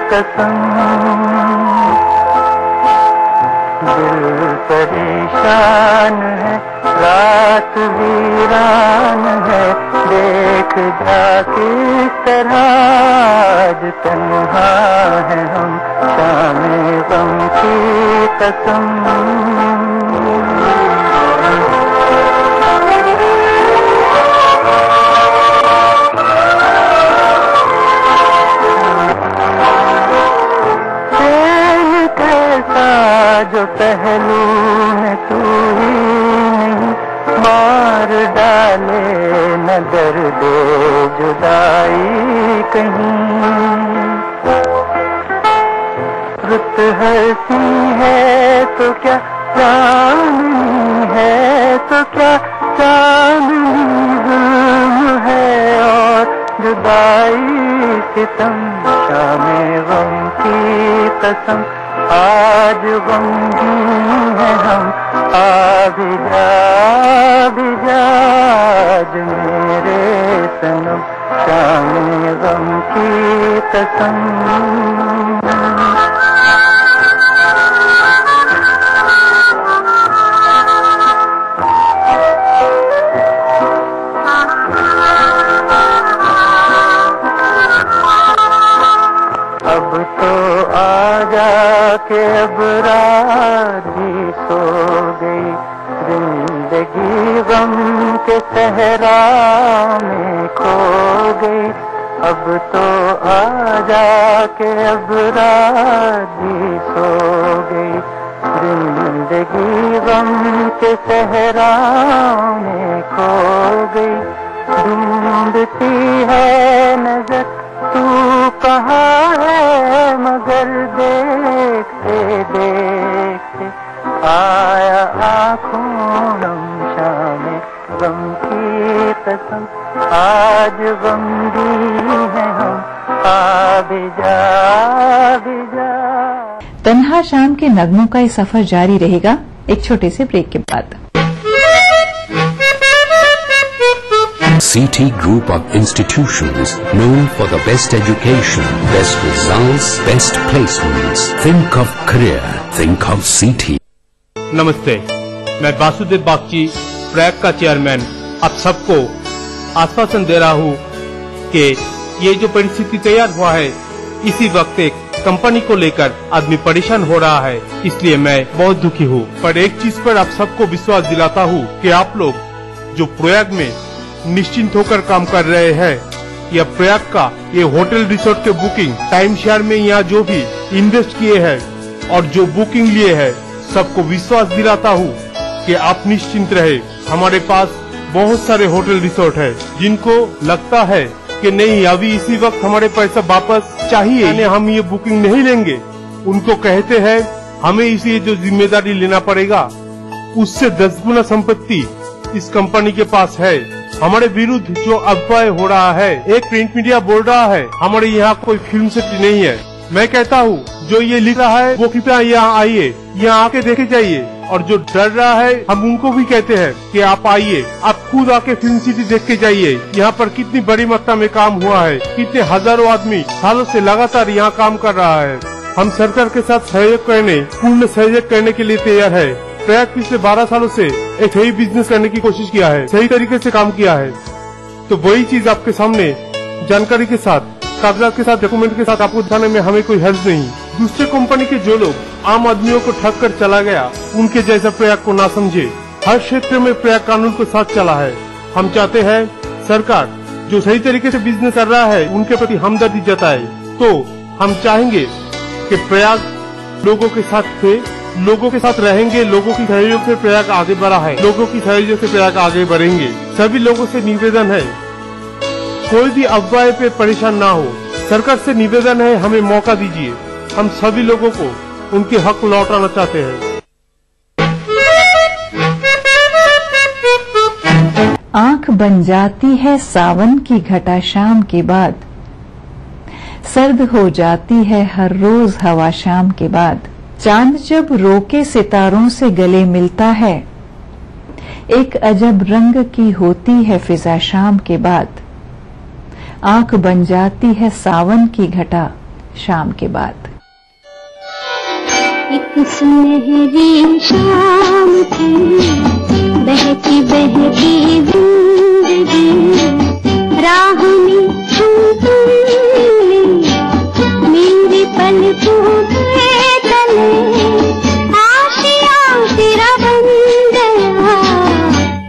कसम। दिल परेशान है, रात वीरान है, देख जा किस तरह आज तन्हा है हम, शामे गम की कसम। जो पहलू है तू ही नहीं, मार डाले न दर्द जुदाई कहीं। रुत हंसी है तो क्या चांदनी है तो क्या, चांदनी जुल्म है और जुदाई सितम, शामे गम की कसम। आज गमगीन है हम, आ भी जा आज मेरे सनम, शामे गम की कसम। अब तो आजा के अब रात भी सो गई, जिंदगी गम के सहरा में खो गई। अब तो आजा के अब रात भी सो गई, जिंदगी गम के सहरा में खो गई। ढूंढती है नजर तू कहाँ है, मगर देखते देखते आया आँखों नम, शामे गम की कसम। आज गमगीन है हम, आ भी जा। तन्हा शाम के नगमों का ये सफर जारी रहेगा एक छोटे से ब्रेक के बाद। CT Group of Institutions, known for the best education, best results, best placements. Think of career, think of CT. नमस्ते, मैं वासुदेव बागची, प्रैग का चेयरमैन, आप सबको आश्वासन दे रहा हूँ कि ये जो परिस्थिति तैयार हुआ है, इसी वक्त एक कंपनी को लेकर आदमी परेशान हो रहा है, इसलिए मैं बहुत दुखी हूँ। पर एक चीज पर आप सबको विश्वास दिलाता हूँ कि आप लोग जो प्रयाग में निश्चिंत होकर काम कर रहे हैं, या प्रयाग का ये होटल रिसोर्ट के बुकिंग टाइम शेयर में यहाँ जो भी इन्वेस्ट किए हैं और जो बुकिंग लिए हैं, सबको विश्वास दिलाता हूँ कि आप निश्चिंत रहे। हमारे पास बहुत सारे होटल रिसोर्ट है, जिनको लगता है कि नहीं अभी इसी वक्त हमारे पैसा वापस चाहिए, यानी हम ये बुकिंग नहीं लेंगे, उनको कहते हैं हमें इसी जो जिम्मेदारी लेना पड़ेगा, उससे 10 गुना संपत्ति इस कंपनी के पास है। हमारे विरुद्ध जो अफवाह हो रहा है, एक प्रिंट मीडिया बोल रहा है हमारे यहाँ कोई फिल्म सिटी नहीं है। मैं कहता हूँ जो ये लिख रहा है वो कृपया यहाँ आइए, यहाँ आके देखे जाइए, और जो डर रहा है हम उनको भी कहते हैं कि आप आइए, आप खुद आके फिल्म सिटी देख के जाइए। यहाँ पर कितनी बड़ी मात्रा में काम हुआ है, कितने हजारों आदमी सालों से लगातार यहाँ काम कर रहा है। हम सरकार के साथ सहयोग करने, पूर्ण सहयोग करने के लिए तैयार है। प्रयाग पिछले 12 सालों से एक सही बिजनेस करने की कोशिश किया है, सही तरीके से काम किया है, तो वही चीज आपके सामने जानकारी के साथ, कागजात के साथ, डॉक्यूमेंट के साथ आपको दिखाने में हमें कोई हर्ज नहीं। दूसरे कंपनी के जो लोग आम आदमियों को ठग कर चला गया, उनके जैसा प्रयाग को ना समझे। हर क्षेत्र में प्रयाग कानून के साथ चला है। हम चाहते हैं सरकार जो सही तरीके से बिजनेस कर रहा है उनके प्रति हमदर्दी जताए। तो हम चाहेंगे कि प्रयाग लोगों के साथ थे, लोगों के साथ रहेंगे, लोगों की सहयोग से प्रयाग आगे बढ़ा है, लोगों की सहयोग से प्रयाग आगे बढ़ेंगे। सभी लोगों से निवेदन है कोई भी अफवाह पे परेशान ना हो। सरकार से निवेदन है हमें मौका दीजिए, हम सभी लोगों को उनके हक लौटाना चाहते हैं। आंख बन जाती है सावन की घटा शाम के बाद, सर्द हो जाती है हर रोज हवा शाम के बाद। चांद जब रोके सितारों से गले मिलता है, एक अजब रंग की होती है फिजा शाम के बाद। आंख बन जाती है सावन की घटा शाम के बाद। एक सुनहरी शाम थी, बहती बहती जिंदगी, राह में मेरी पलकों के तले आशियाँ तेरा बन गया।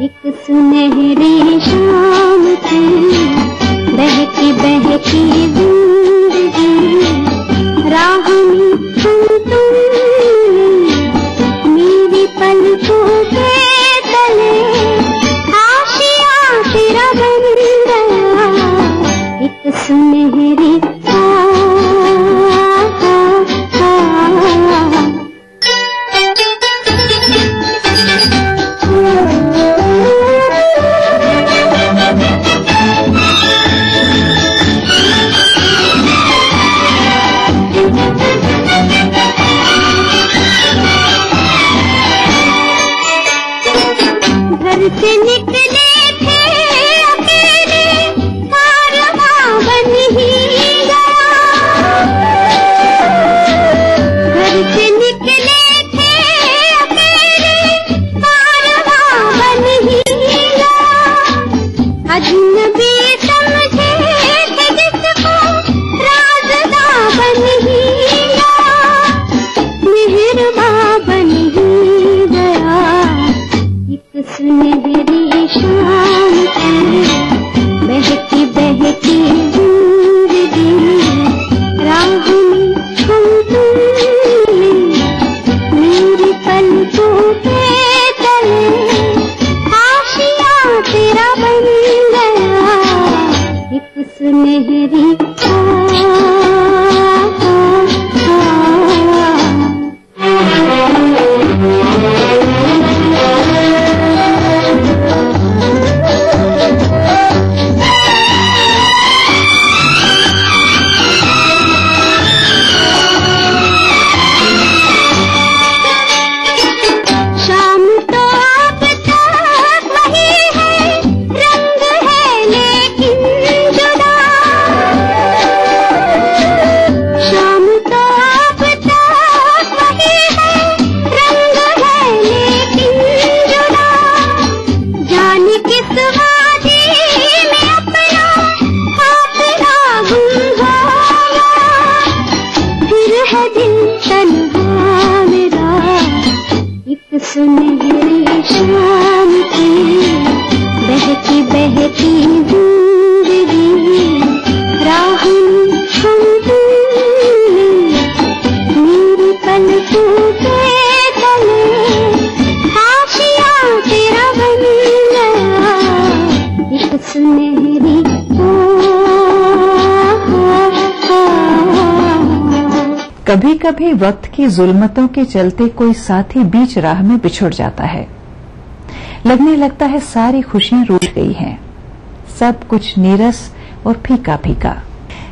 एक सुनहरी शाम थी, बहती बहती जिंदगी, राह में मेरी पलकों के तले आशियाँ तेरा बन गया। एक सुनहरी घर से निकले थे अकेले, कारवां बन ही गया। घर से निकले थे अकेले, कारवां बन ही गया। अजनबी समझे थे जिसको, राज़दां बन ही गया। मेहरबां बन ही गया। एक सुनहरी शाम थी, बहती बहती जिंदगी, राह में मेरी पलकों के तले आशियाँ तेरा बन गया। एक सुनहरी सुनहरी शाम थी, बहती बहती जिंदगी, राह में मेरी पलकों के तले आशियाँ तेरा बन गया। एक सुनहरी कभी कभी वक्त की जुल्मतों के चलते कोई साथी बीच राह में बिछुड़ जाता है। लगने लगता है सारी खुशियां रूठ गई हैं, सब कुछ नीरस और फीका फीका।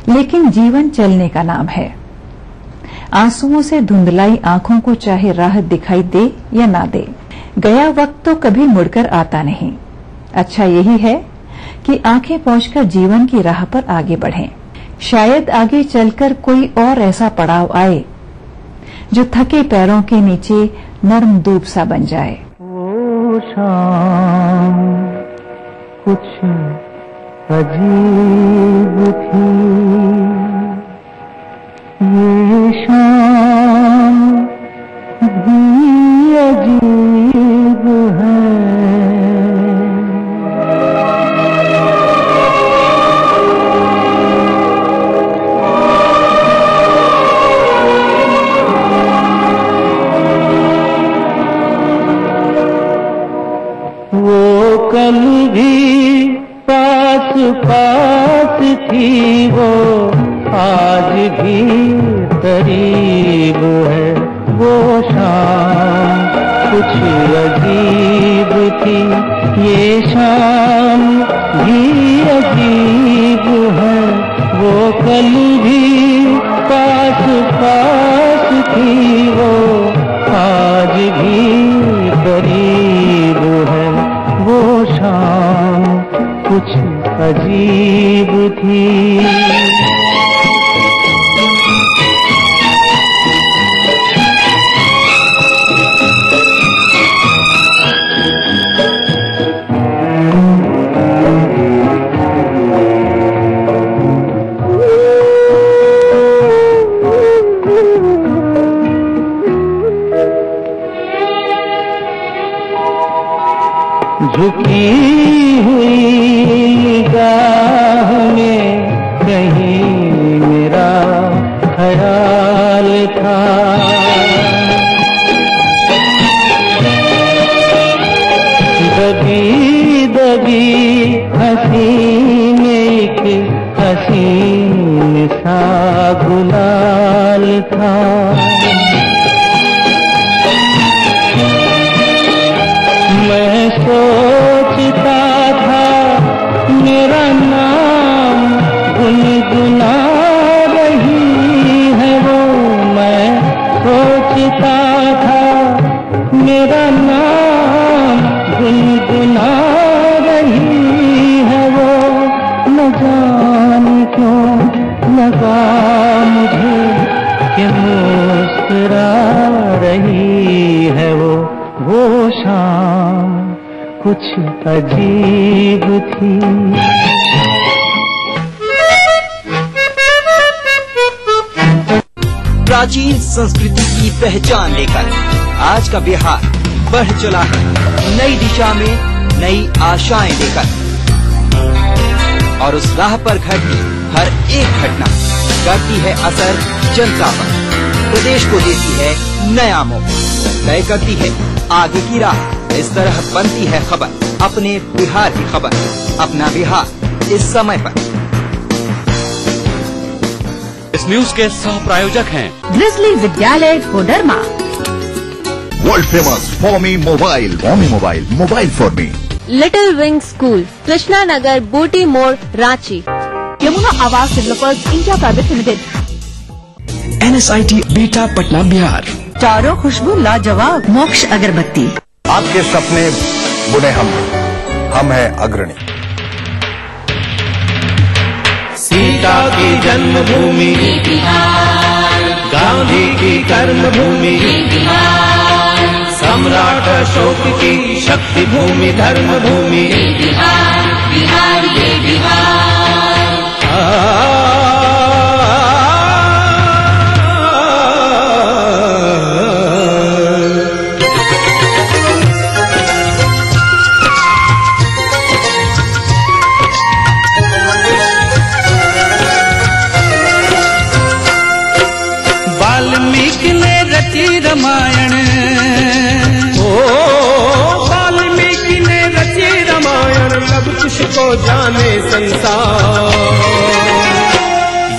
लेकिन जीवन चलने का नाम है। आंसुओं से धुंधलाई आंखों को चाहे राह दिखाई दे या ना दे, गया वक्त तो कभी मुड़कर आता नहीं। अच्छा यही है कि आंखें पहुंचकर जीवन की राह पर आगे बढ़ें। शायद आगे चलकर कोई और ऐसा पड़ाव आए जो थके पैरों के नीचे नर्म धूप सा बन जाए। वो शाम कुछ अजीब थी, ये शाम भी अजीब है। कल भी पास पास थी, वो आज भी करीब है। वो शाम कुछ अजीब थी, ये शाम भी अजीब है। वो कल भी पास पास थी, वो आज भी करीब है। वो शाम कुछ अजीब थी। झुकी हुई निगाह में कहीं मेरा ख्याल था। दबी दबी हंसी में एक हसीन सा गुलाल था। मैं सोचता था मेरा नाम गुनगुना रही है वो। मैं सोचता था मेरा नाम गुनगुना रही है वो। न जाने क्यों लगा मुझे कि मुस्कुरा रही है वो। वो शाम कुछ अजीब थी। प्राचीन संस्कृति की पहचान लेकर आज का बिहार बढ़ चला है नई दिशा में, नई आशाएं लेकर। और उस राह पर घटती हर एक घटना करती है असर जनता पर, प्रदेश को देती है नया मोड़, तय करती है आगे की राह। इस तरह बनती है खबर अपने बिहार की खबर, अपना बिहार इस समय पर। इस न्यूज के सह प्रायोजक हैं ग्रिजली विद्यालय कोडरमा, वर्ल्ड फेमस फॉर्मी mobile for me, little wing school, Krishna Nagar, Booti More, Ranchi. Yamuna Awas developers India private limited, NSIT Bihta Patna Bihar, चारों खुशबू लाजवाब, मोक्ष अगरबत्ती। आपके सपने बुने हम हैं अग्रणी। सीता की जन्मभूमि गांधी की कर्मभूमि, सम्राट अशोक की शक्ति भूमि, धर्म भूमि। वाल्मीकि ने रची रामायण, वाल्मीकि ने रची रामायण, लब कुश को जाने संसार।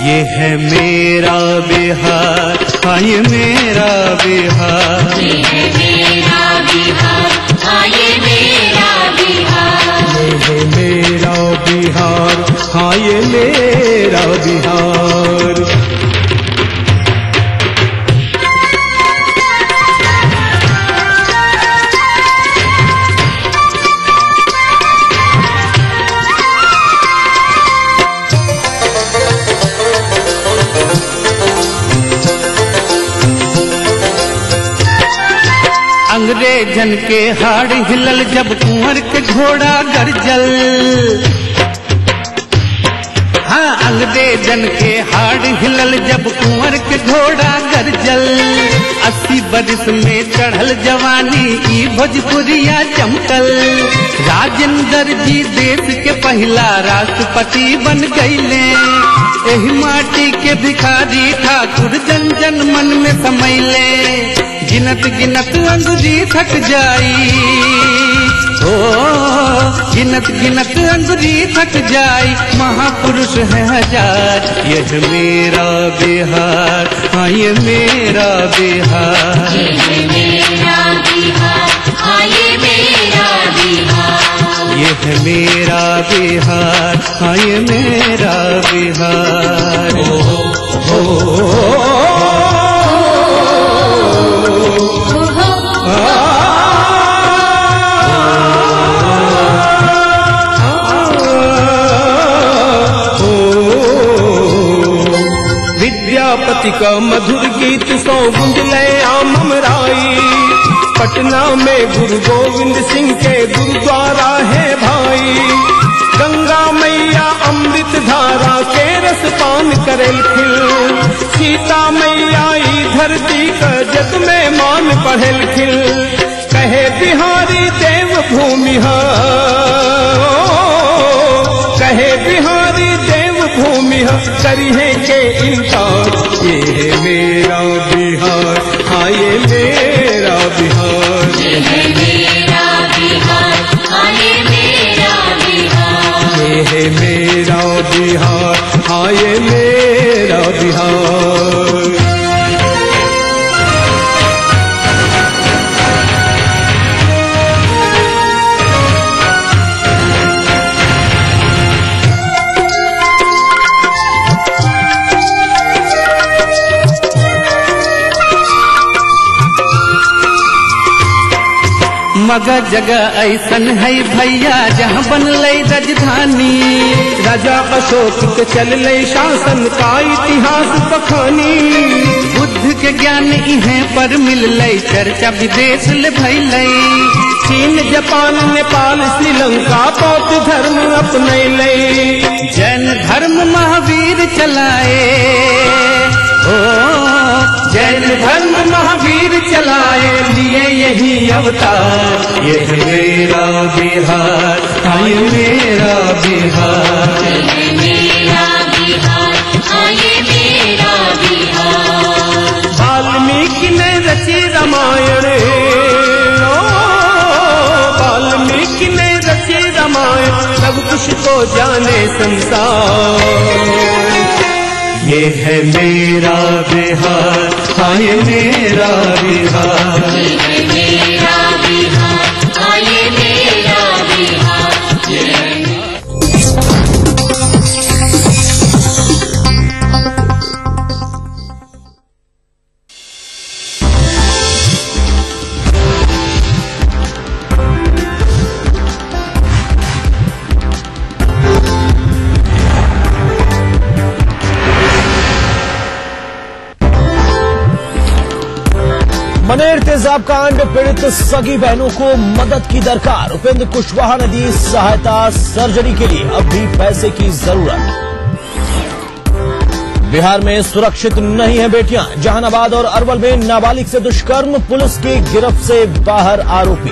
ये है मेरा बिहार, हाँ ये मेरा बिहार, ये है मेरा बिहार, हाँ ये मेरा बिहार, ये है मेरा बिहार, हाँ ये मेरा बिहार। अंग्रेजन के हाड़ हिलल जब कुंवर के घोड़ा गरजल, हाँ अंग्रेजन के हाड़ हिलल जब कुंवर के घोड़ा गरजल। 80 बरस में चढ़ल जवानी ई भोजपुरिया चमकल। राजेंद्र जी देश के पहला राष्ट्रपति बन गईले। एही माटी के भिखारी ठाकुर जन जन मन में समैले। गिनत गिनत अंगुरी थक जाई, ओ गिनत गिनत अंगुरी थक जाई, महापुरुष है हजार। यह मेरा बिहार, हाँ ये मेरा बिहार, ये मेरा बिहार, हाँ ये मेरा बिहार, यह मेरा बिहार, हाँ ये मेरा बिहार। विद्यापति का मधुर गीत सौ गुंजले आम अमराई। पटना में गुरु गोविंद सिंह के गुरुद्वारा है भाई। गंगा मैया अमृत धारा के रस पान करेल खिल। सीता मैया ई धरती का जग में मान पढ़ेल खिल। कहे बिहारी देव भूमि करी है के इनकार। ये है मेरा बिहार, हाँ ये मेरा बिहार, ये है मेरा बिहार, हाँ ये मेरा बिहार, ये है मेरा बिहार, हाँ ये मेरा बिहार। मगर जगह ऐसन है भैया जहाँ बनले राजधानी। राजा अशोक के चलले शासन का इतिहास बखानी। बुद्ध के ज्ञान इहें पर मिलले, चर्चा विदेश ले भैले। चीन, जापान, नेपाल, श्रीलंका बौद्ध धर्म अपनैले। जैन धर्म महावीर चलाए, ओ जैन धर्म महावीर चलाए, लिए यही अवतार। ये है मेरा बिहार, हाँ ये मेरा बिहार, ये मेरा बिहार, हाँ ये मेरा बिहार। वाल्मीकि ने रची रामायण, वाल्मीकि ने रची रामायण, सब कुछ को जाने संसार। ये है मेरा बिहार, हाँ ये मेरा बिहार, ये है मेरा बिहार, हाँ ये मेरा बिहार, ये है। मनेर तेजाब कांड पीड़ित सगी बहनों को मदद की दरकार। उपेंद्र कुशवाहा ने दी सहायता, सर्जरी के लिए अब भी पैसे की जरूरत। बिहार में सुरक्षित नहीं है बेटियां। जहानाबाद और अरवल में नाबालिग से दुष्कर्म, पुलिस की गिरफ्त से बाहर आरोपी।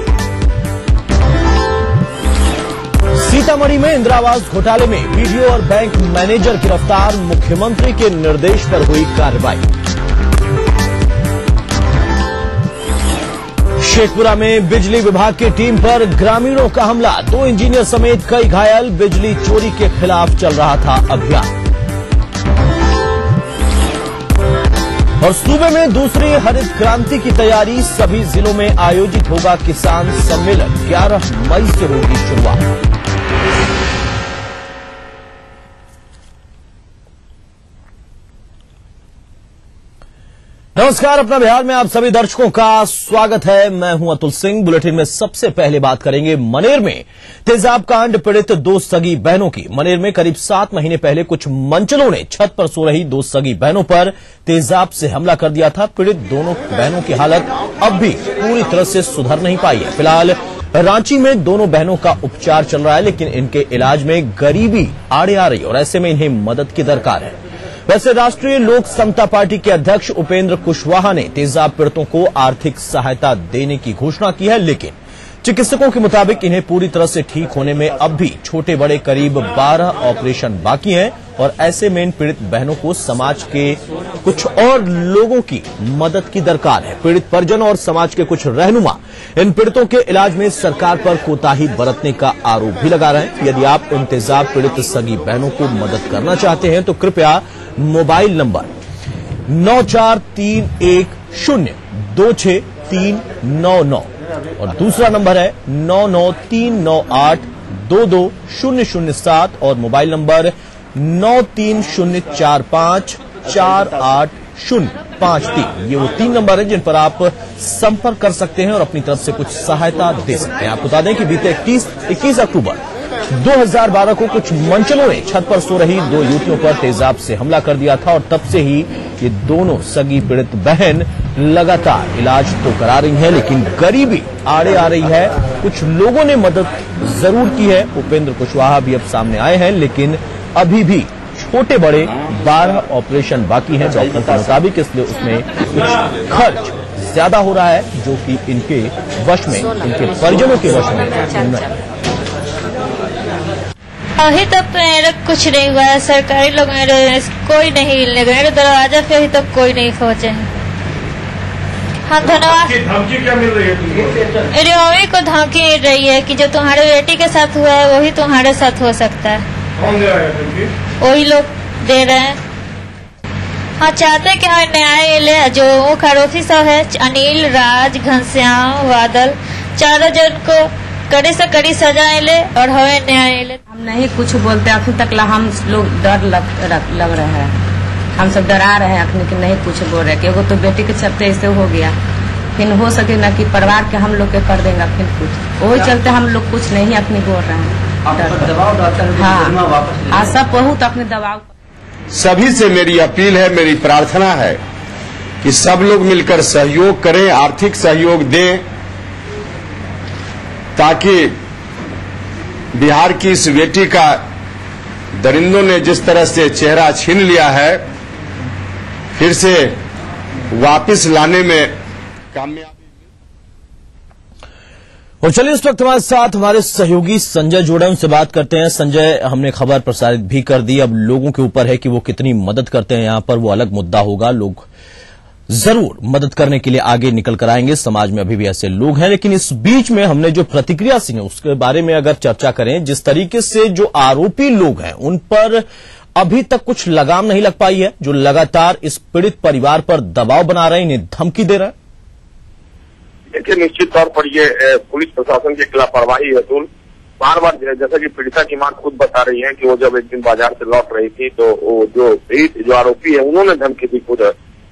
सीतामढ़ी में इंदिरा आवास घोटाले में बीडीओ और बैंक मैनेजर गिरफ्तार, मुख्यमंत्री के निर्देश पर हुई कार्रवाई। शेखपुरा में बिजली विभाग की टीम पर ग्रामीणों का हमला, 2 इंजीनियर समेत कई घायल। बिजली चोरी के खिलाफ चल रहा था अभियान। और सूबे में दूसरी हरित क्रांति की तैयारी, सभी जिलों में आयोजित होगा किसान सम्मेलन, 11 मई से होगी शुरुआत। नमस्कार, अपना बिहार में आप सभी दर्शकों का स्वागत है। मैं हूं अतुल सिंह। बुलेटिन में सबसे पहले बात करेंगे मनेर में तेजाब कांड पीड़ित 2 सगी बहनों की। मनेर में करीब 7 महीने पहले कुछ मंचलों ने छत पर सो रही 2 सगी बहनों पर तेजाब से हमला कर दिया था। पीड़ित दोनों बहनों की हालत अब भी पूरी तरह से सुधर नहीं पाई है। फिलहाल रांची में दोनों बहनों का उपचार चल रहा है, लेकिन इनके इलाज में गरीबी आड़े आ रही है और ऐसे में इन्हें मदद की दरकार है। वैसे राष्ट्रीय लोक समता पार्टी के अध्यक्ष उपेंद्र कुशवाहा ने तेजाब पीड़ितों को आर्थिक सहायता देने की घोषणा की है, लेकिन चिकित्सकों के मुताबिक इन्हें पूरी तरह से ठीक होने में अब भी छोटे बड़े करीब 12 ऑपरेशन बाकी हैं और ऐसे में इन पीड़ित बहनों को समाज के कुछ और लोगों की मदद की दरकार है। पीड़ित परिजन और समाज के कुछ रहनुमा इन पीड़ितों के इलाज में सरकार पर कोताही बरतने का आरोप भी लगा रहे हैं। यदि आप इन तेजाब पीड़ित सगी बहनों को मदद करना चाहते हैं तो कृपया मोबाइल नंबर 9431026399 और दूसरा नंबर है 9939822007 और मोबाइल नंबर 9304548053। ये वो 3 नंबर है जिन पर आप संपर्क कर सकते हैं और अपनी तरफ से कुछ सहायता दे सकते हैं। आपको बता दें कि बीते 21 अक्टूबर 2012 को कुछ मंचलों ने छत पर सो रही 2 युवतियों पर तेजाब से हमला कर दिया था और तब से ही ये दोनों सगी पीड़ित बहन लगातार इलाज तो करा रही हैं, लेकिन गरीबी आड़े आ रही है। कुछ लोगों ने मदद जरूर की है। उपेंद्र कुशवाहा भी अब सामने आए हैं, लेकिन अभी भी छोटे बड़े 12 ऑपरेशन बाकी हैं डॉक्टर के मुताबिक, इसलिए उसमें कुछ खर्च ज्यादा हो रहा है जो कि इनके वश में, इनके परिजनों के वश में नहीं है। अभी तक मेरा कुछ नहीं हुआ है। सरकारी लोग मेरे कोई नहीं मिलने गए, मेरे दरवाजा पे अभी तक कोई नहीं पहुंचे हैं। हम धन्यवाद। धमकी क्या मिल रही है तुमको? मेरी मम्मी को धमकी मिल रही है कि जो तुम्हारे बेटी के साथ हुआ है वही तुम्हारे साथ हो सकता है। कौन दे रहा है धमकी? वही लोग दे रहे हैं। हाँ, चाहते हैं कि हमें न्याय मिले। जो मुख्य आरोपी सब है, अनिल, राज, घनश्याम, बादल, चारों जन को कड़ी से कड़ी सजा मिले और हमें न्याय मिले। हम नहीं कुछ बोलते, अभी तक हम लोग डर लग रहे हैं। हम सब डरा रहे हैं अखनी कि नहीं कुछ बोल रहे, क्योंकि तो बेटी के चलते ऐसे हो गया। फिर हो सके ना कि परिवार के हम लोग के कर देंगे फिर कुछ, वही चलते हम लोग कुछ नहीं अपनी बोल रहे हैं। हाँ, सब बहुत अपने दबाव। सभी से मेरी अपील है, मेरी प्रार्थना है कि सब लोग मिलकर सहयोग करें, आर्थिक सहयोग दें, ताकि बिहार की इस बेटी का दरिंदों ने जिस तरह से चेहरा छीन लिया है, फिर से वापस लाने में कामयाब। और चलिए इस वक्त हमारे साथ हमारे सहयोगी संजय जुड़े, उनसे बात करते हैं। संजय, हमने खबर प्रसारित भी कर दी, अब लोगों के ऊपर है कि वो कितनी मदद करते हैं। यहां पर वो अलग मुद्दा होगा, लोग जरूर मदद करने के लिए आगे निकल कर आएंगे। समाज में अभी भी ऐसे लोग हैं, लेकिन इस बीच में हमने जो प्रतिक्रिया सुनी उसके बारे में अगर चर्चा करें, जिस तरीके से जो आरोपी लोग हैं उन पर अभी तक कुछ लगाम नहीं लग पाई है, जो लगातार इस पीड़ित परिवार पर दबाव बना रहे हैं, इन्हें धमकी दे रहे हैं। देखिए, निश्चित तौर पर ये पुलिस प्रशासन की लापरवाही है। तो बार बार जैसा कि पीड़िता की मां खुद बता रही है कि वो जब एक दिन बाजार से लौट रही थी तो वो जो आरोपी है उन्होंने धमकी दी खुद,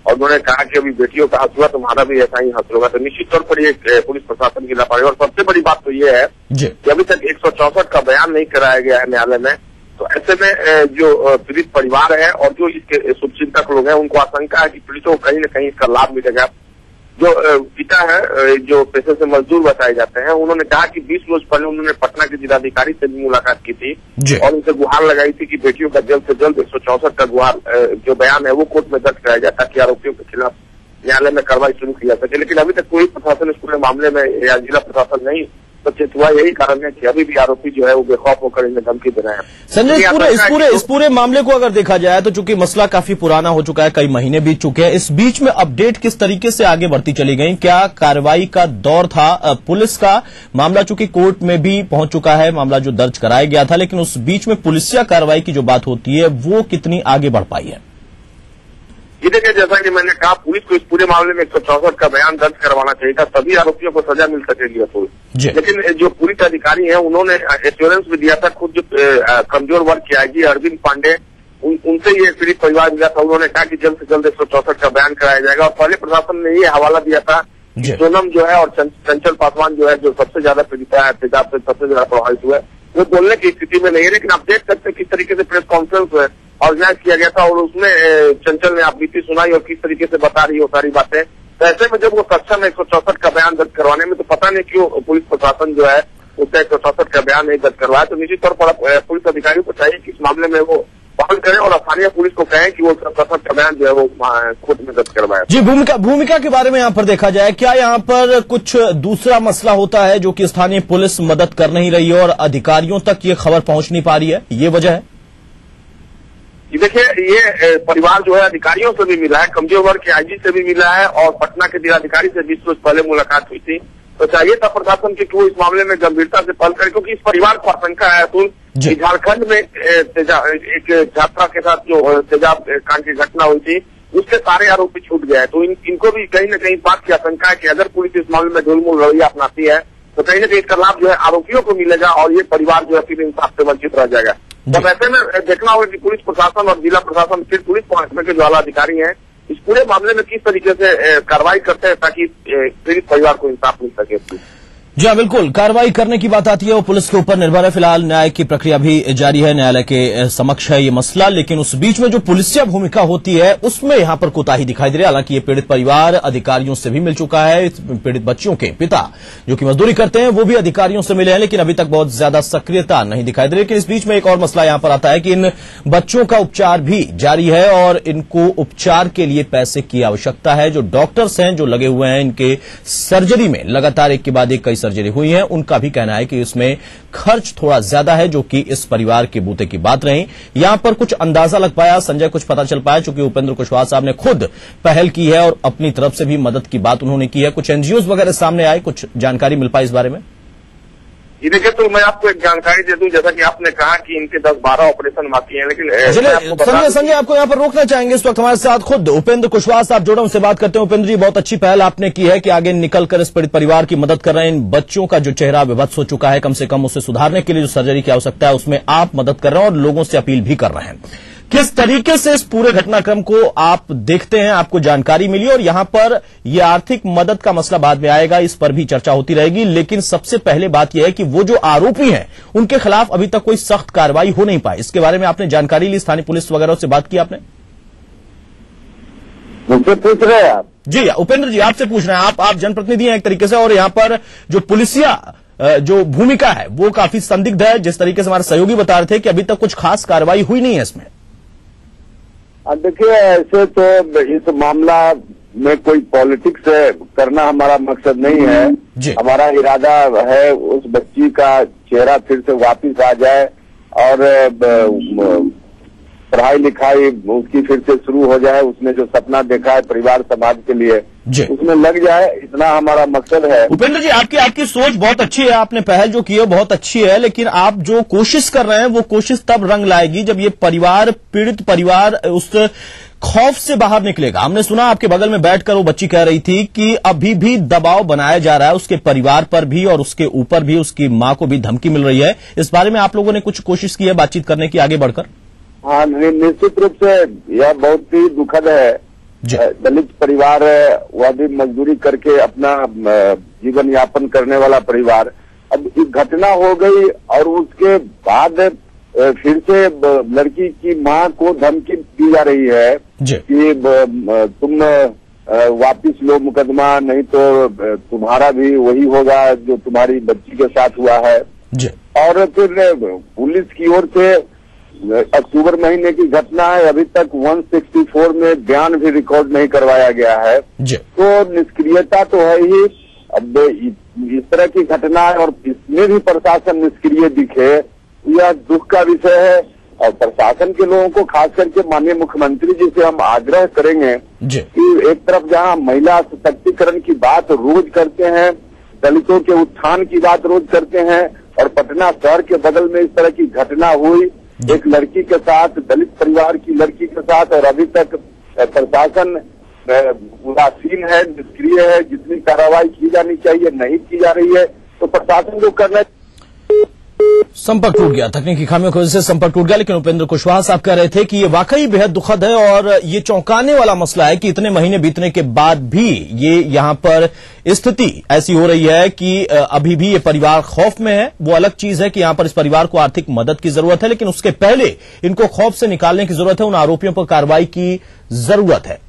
और उन्होंने कहा कि अभी बेटियों का हंस हुआ तुम्हारा भी ऐसा ही हंस होगा। तो निश्चित तौर पर ये पुलिस प्रशासन की लापरवाही। और सबसे बड़ी बात तो ये है कि अभी तक 164 का बयान नहीं कराया गया है न्यायालय में। तो ऐसे में जो पीड़ित परिवार है और जो इसके शुभचिंतक लोग हैं उनको आशंका है कि पीड़ितों को कहीं न कहीं इसका लाभ मिलेगा। जो पिता है, जो पेशे से मजदूर बताए जाते हैं, उन्होंने कहा कि 20 रोज पहले उन्होंने पटना के जिलाधिकारी से भी मुलाकात की थी और उनसे गुहार लगाई थी कि बेटियों का जल्द से जल्द 164 का गुहार जो बयान है वो कोर्ट में दर्ज कराया जाए ताकि आरोपियों के खिलाफ न्यायालय में कार्रवाई शुरू की जा सके। लेकिन अभी तक कोई प्रशासन इस पूरे मामले में या जिला प्रशासन नहीं सचेत हुआ। यही कारण है कि अभी भी आरोपी जो है वो बेखौफ होकर इन्हें धमकी दे रहे हैं। संजय, इस पूरे मामले को अगर देखा जाए तो चूंकि मसला काफी पुराना हो चुका है, कई महीने बीत चुके हैं, इस बीच में अपडेट किस तरीके से आगे बढ़ती चली गई? क्या कार्रवाई का दौर था? पुलिस का मामला चूंकि कोर्ट में भी पहुंच चुका है, मामला जो दर्ज कराया गया था, लेकिन उस बीच में पुलिसिया कार्रवाई की जो बात होती है वो कितनी आगे बढ़ पाई है? ये देखिए, जैसा कि मैंने कहा, पुलिस को इस पूरे मामले में 164 का बयान दर्ज करवाना चाहिए था, तभी आरोपियों को सजा मिल सकेगी असूल। लेकिन जो पुलिस अधिकारी हैं उन्होंने एश्योरेंस भी दिया था। खुद जो कमजोर वर्ग के आईजी अरविंद पांडे, उनसे ये पीड़ित परिवार मिला था। उन्होंने कहा कि जल्द से जल्द 164 का बयान कराया जाएगा। और पहले प्रशासन ने ये हवाला दिया था कि सोनम जो है और चंचल पासवान जो है, जो सबसे ज्यादा पीड़िता है, तेजाब से सबसे ज्यादा प्रभावित हुए, वो बोलने की स्थिति में नहीं है। लेकिन आप देख सकते हैं किस तरीके से प्रेस कॉन्फ्रेंस ऑर्गेनाइज किया गया था और उसमें चंचल ने आप बीती सुनाई और किस तरीके से बता रही है वो सारी बातें। तो ऐसे में जब वो सक्षम है 164 का बयान दर्ज करवाने में, तो पता नहीं क्यों पुलिस प्रशासन जो है उसका 164 का बयान नहीं दर्ज करवाया। तो निश्चित तौर पर पुलिस अधिकारियों को चाहिए कि इस मामले में वो पहल करें और स्थानीय पुलिस को कहें कि वो 164 का बयान जो है वो कोर्ट में दर्ज करवाए। जी, भूमिका के बारे में यहाँ पर देखा जाए, क्या यहाँ पर कुछ दूसरा मसला होता है जो कि स्थानीय पुलिस मदद कर नहीं रही है और अधिकारियों तक ये खबर पहुंच नहीं पा रही है, ये वजह है? देखिए, ये परिवार जो है अधिकारियों से भी मिला है, कमजोर वर्ग के आईजी से भी मिला है और पटना के जिलाधिकारी से 20 रोज पहले मुलाकात हुई थी। तो चाहिए था प्रशासन की कि वो इस मामले में गंभीरता से पहल करे, क्योंकि इस परिवार को आशंका है अतुल कि झारखंड में एक छात्रा के साथ जो तेजाब कांड की घटना हुई थी उसके सारे आरोपी छूट गए। तो इनको भी कहीं न कहीं बात की आशंका है कि अगर पुलिस इस मामले में ढुलमुल रवैया अपनाती है तो कहीं न कहीं इसका लाभ जो है आरोपियों को मिलेगा और ये परिवार जो है फिर इंसाफ से वंचित रह जाएगा। तब ऐसे में देखना होगा कि पुलिस प्रशासन और जिला प्रशासन, फिर पुलिस महकमे के जो आला अधिकारी हैं, इस पूरे मामले में किस तरीके से कार्रवाई करते हैं ताकि पीड़ित परिवार को इंसाफ मिल सके। जी हाँ, बिल्कुल, कार्रवाई करने की बात आती है वो पुलिस के ऊपर निर्भर है। फिलहाल न्याय की प्रक्रिया भी जारी है, न्यायालय के समक्ष है ये मसला, लेकिन उस बीच में जो पुलिसिया भूमिका होती है उसमें यहां पर कोताही दिखाई दे रही है। हालांकि ये पीड़ित परिवार अधिकारियों से भी मिल चुका है, पीड़ित बच्चियों के पिता जो कि मजदूरी करते हैं वो भी अधिकारियों से मिले हैं, लेकिन अभी तक बहुत ज्यादा सक्रियता नहीं दिखाई दे रही। लेकिन इस बीच में एक और मसला यहां पर आता है कि इन बच्चों का उपचार भी जारी है और इनको उपचार के लिए पैसे की आवश्यकता है। जो डॉक्टर्स हैं जो लगे हुए हैं, इनके सर्जरी में लगातार एक के बाद एक कई सर्जरी हुई है, उनका भी कहना है कि इसमें खर्च थोड़ा ज्यादा है, जो कि इस परिवार के बूते की बात रही। यहां पर कुछ अंदाजा लग पाया संजय, कुछ पता चल पाया, चूंकि उपेंद्र कुशवाहा साहब ने खुद पहल की है और अपनी तरफ से भी मदद की बात उन्होंने की है। कुछ एनजीओ वगैरह सामने आए, कुछ जानकारी मिल पाई इस बारे में? ये देखिए, तो मैं आपको एक जानकारी दे दूं, जैसा कि आपने कहा कि इनके 10-12 ऑपरेशन बाकी हैं, लेकिन संजय आपको यहाँ पर रोकना चाहेंगे। इस वक्त हमारे साथ खुद उपेंद्र कुशवाहा साहब जुड़े, उनसे बात करते हैं। उपेंद्र जी, बहुत अच्छी पहल आपने की है कि आगे निकलकर इस पीड़ित परिवार की मदद कर रहे हैं। इन बच्चों का जो चेहरा विभत्स हो चुका है, कम से कम उसे सुधारने के लिए जो सर्जरी की आवश्यकता है, उसमें आप मदद कर रहे हैं और लोगों से अपील भी कर रहे हैं। किस तरीके से इस पूरे घटनाक्रम को आप देखते हैं, आपको जानकारी मिली? और यहां पर यह आर्थिक मदद का मसला बाद में आएगा, इस पर भी चर्चा होती रहेगी, लेकिन सबसे पहले बात यह है कि वो जो आरोपी हैं उनके खिलाफ अभी तक कोई सख्त कार्रवाई हो नहीं पाई। इसके बारे में आपने जानकारी ली, स्थानीय पुलिस वगैरह से बात की आपने? मुझसे पूछ रहे हैं आप? जी उपेंद्र जी, आपसे पूछ रहे हैं। आप जनप्रतिनिधि हैं एक तरीके से, और यहां पर जो पुलिसिया जो भूमिका है वो काफी संदिग्ध है। जिस तरीके से हमारे सहयोगी बता रहे थे कि अभी तक कुछ खास कार्रवाई हुई नहीं है इसमें। देखिए, ऐसे तो इस मामला में कोई पॉलिटिक्स करना हमारा मकसद नहीं है। हमारा इरादा है उस बच्ची का चेहरा फिर से वापस आ जाए और पढ़ाई लिखाई उसकी फिर से शुरू हो जाए। उसने जो सपना देखा है परिवार समाज के लिए, उसमें लग जाए, इतना हमारा मकसद है। उपेंद्र जी, आपकी सोच बहुत अच्छी है, आपने पहल जो की है बहुत अच्छी है, लेकिन आप जो कोशिश कर रहे हैं वो कोशिश तब रंग लाएगी जब ये परिवार, पीड़ित परिवार उस खौफ से बाहर निकलेगा। हमने सुना आपके बगल में बैठकर वो बच्ची कह रही थी कि अभी भी दबाव बनाया जा रहा है उसके परिवार पर भी और उसके ऊपर भी, उसकी मां को भी धमकी मिल रही है। इस बारे में आप लोगों ने कुछ कोशिश की है बातचीत करने की आगे बढ़कर? हाँ, निश्चित रूप से यह बहुत ही दुखद है। दलित परिवार है, वह भी मजदूरी करके अपना जीवन यापन करने वाला परिवार। अब एक घटना हो गई और उसके बाद फिर से लड़की की मां को धमकी दी जा रही है कि तुम वापिस लो मुकदमा, नहीं तो तुम्हारा भी वही होगा जो तुम्हारी बच्ची के साथ हुआ है। और फिर पुलिस की ओर से अक्टूबर महीने की घटना है, अभी तक 164 में बयान भी रिकॉर्ड नहीं करवाया गया है। तो निष्क्रियता तो है ही। अब इस तरह की घटना है और इसमें भी प्रशासन निष्क्रिय दिखे, यह दुख का विषय है। और प्रशासन के लोगों को, खास करके माननीय मुख्यमंत्री जी से हम आग्रह करेंगे कि एक तरफ जहां महिला सशक्तिकरण की बात रोज करते हैं, दलितों के उत्थान की बात रोज करते हैं, और पटना शहर के बगल में इस तरह की घटना हुई एक लड़की के साथ, दलित परिवार की लड़की के साथ, और अभी तक प्रशासन उदासीन है, निष्क्रिय है। जितनी कार्रवाई की जानी चाहिए नहीं की जा रही है, तो प्रशासन को करना। संपर्क टूट गया, तकनीकी खामियों की वजह से संपर्क टूट गया, लेकिन उपेंद्र कुशवाहा साहब कह रहे थे कि ये वाकई बेहद दुखद है और ये चौंकाने वाला मसला है कि इतने महीने बीतने के बाद भी ये यहां पर स्थिति ऐसी हो रही है कि अभी भी ये परिवार खौफ में है। वो अलग चीज है कि यहां पर इस परिवार को आर्थिक मदद की जरूरत है, लेकिन उसके पहले इनको खौफ से निकालने की जरूरत है, उन आरोपियों पर कार्रवाई की जरूरत है।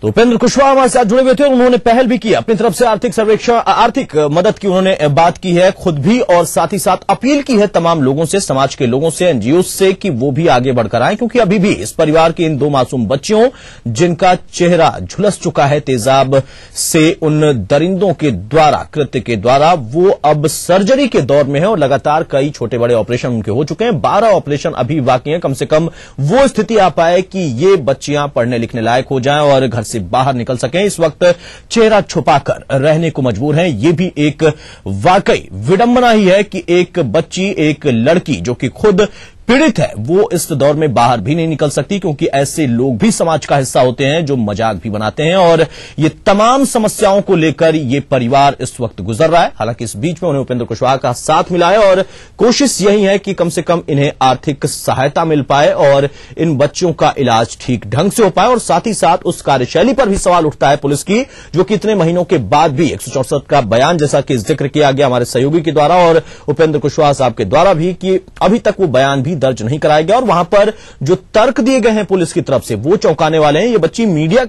तो उपेंद्र कुशवाहा हमारे साथ जुड़े हुए थे और उन्होंने पहल भी की, अपनी तरफ से आर्थिक सर्वेक्षण, आर्थिक मदद की उन्होंने बात की है खुद भी, और साथ ही साथ अपील की है तमाम लोगों से, समाज के लोगों से, एनजीओ से कि वो भी आगे बढ़कर आए, क्योंकि अभी भी इस परिवार के इन दो मासूम बच्चियों जिनका चेहरा झुलस चुका है तेजाब से उन दरिंदों के द्वारा, कृत्य के द्वारा, वो अब सर्जरी के दौर में है और लगातार कई छोटे बड़े ऑपरेशन उनके हो चुके हैं। 12 ऑपरेशन अभी बाकी हैं। कम से कम वो स्थिति आ पाए कि ये बच्चियां पढ़ने लिखने लायक हो जाएं और घर से बाहर निकल सकें। इस वक्त चेहरा छुपाकर रहने को मजबूर हैं। ये भी एक वाकई विडंबना ही है कि एक बच्ची, एक लड़की जो कि खुद पीड़ित है, वो इस दौर में बाहर भी नहीं निकल सकती, क्योंकि ऐसे लोग भी समाज का हिस्सा होते हैं जो मजाक भी बनाते हैं। और ये तमाम समस्याओं को लेकर ये परिवार इस वक्त गुजर रहा है। हालांकि इस बीच में उन्हें उपेंद्र कुशवाहा का साथ मिला है और कोशिश यही है कि कम से कम इन्हें आर्थिक सहायता मिल पाए और इन बच्चों का इलाज ठीक ढंग से हो पाए। और साथ ही साथ उस कार्यशैली पर भी सवाल उठता है पुलिस की, जो कि इतने महीनों के बाद भी 164 का बयान, जैसा कि जिक्र किया गया हमारे सहयोगी के द्वारा और उपेंद्र कुशवाहा साहब के द्वारा भी, कि अभी तक वो बयान भी दर्ज नहीं कराया गया। और वहां पर जो तर्क दिए गए हैं पुलिस की तरफ से वो चौंकाने वाले हैं। ये बच्ची मीडिया